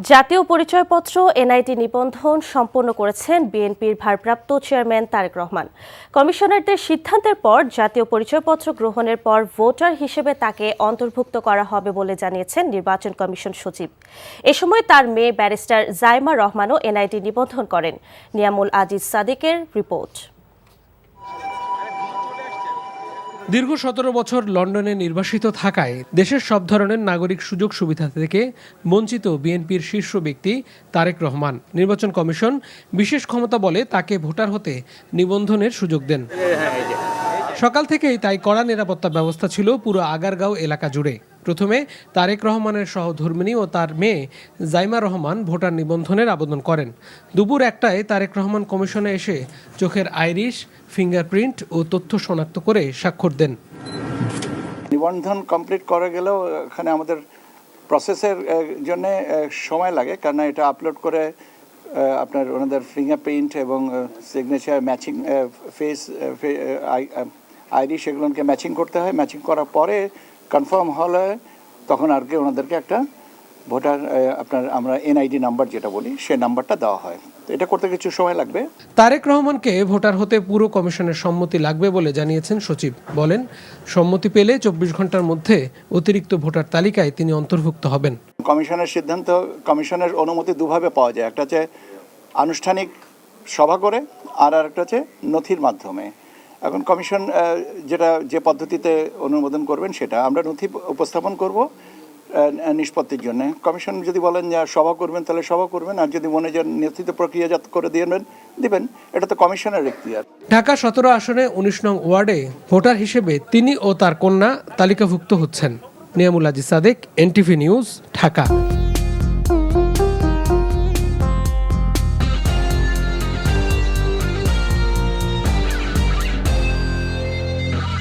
জাতীয় পরিচয়পত্র এনআইডি নিবন্ধন সম্পন্ন করেছেন বিএনপির ভারপ্রাপ্ত চেয়ারম্যান তারেক রহমান। কমিশনারদের সিদ্ধান্তের পর জাতীয় পরিচয়পত্র গ্রহণের পর ভোটার হিসেবে তাকে অন্তর্ভুক্ত করা হবে বলে জানিয়েছেন নির্বাচন কমিশন সচিব। এ সময় তার মেয়ে ব্যারিস্টার জাইমা রহমানও এনআইডি নিবন্ধন করেন। নিয়ামুল আজিজ সাদিকের রিপোর্ট। দীর্ঘ 17 বছর লন্ডনে নির্বাসিত থাকায় দেশের সব ধরনের নাগরিক সুযোগ সুবিধা থেকে বঞ্চিত বিএনপির শীর্ষ ব্যক্তি তারেক রহমান। নির্বাচন কমিশন বিশেষ ক্ষমতা বলে তাকে ভোটার হতে নিবন্ধনের সুযোগ দেন। সকাল থেকেই তাই কড়া নিরাপত্তা ব্যবস্থা ছিল পুরো আগারগাঁও এলাকা জুড়ে। প্রথমে তারেক রহমানের সহধর্মিণী ও তার মেয়ে জাইমা রহমান ভোটার নিবন্ধনের আবেদন করেন। দুপুর 1টায় তারেক রহমান কমিশনে এসে চোখের আইরিশ, ফিঙ্গারপ্রিন্ট ও তথ্য শনাক্ত করে স্বাক্ষর দেন। নিবন্ধন কমপ্লিট করে গেলেও এখানে আমাদের প্রসেসের জন্য সময় লাগে, কারণ এটা আপলোড করে আপনার ওনাদের ফিঙ্গারপ্রিন্ট এবং সিগনেচার ম্যাচিং, ফেস আইরিশ এগুলোকে ম্যাচিং করতে হয়। ম্যাচিং করার পরে কনফার্ম হলে তখন আর কি ওনাদেরকে একটা ভোটার আপনার আমরা এনআইডি নাম্বার যেটা বলি সে নাম্বারটা দেওয়া হয়। তো এটা করতে কিছু সময় লাগবে। তারেক রহমানকে ভোটার হতে পুরো কমিশনের সম্মতি লাগবে বলে জানিয়েছেন সচিব। বলেন, সম্মতি পেলে 24 ঘন্টার মধ্যে অতিরিক্ত ভোটার তালিকায় তিনি অন্তর্ভুক্ত হবেন। কমিশনের সিদ্ধান্ত, কমিশনের অনুমতি দুভাবে পাওয়া যায়। একটা হচ্ছে আনুষ্ঠানিক সভা করে, আর একটা হচ্ছে নথির মাধ্যমে। এখন কমিশন যে পদ্ধতিতে অনুমোদন করবেন সেটা আমরা নথি উপস্থাপন করব নিষ্পত্তির জন্য। কমিশন যদি বলেন যে সভা করবেন তাহলে সভা করবেন, আর যদি মনে যে নথিত প্রক্রিয়াজাত করে দিবেন, এটা তো কমিশনের এখতিয়ার। ঢাকা 17 আসনে 19 নং ওয়ার্ডে ভোটার হিসেবে তিনি ও তার কন্যা তালিকাভুক্ত হচ্ছেন। Niamul Aziz Sadik, NTV news, Dhaka.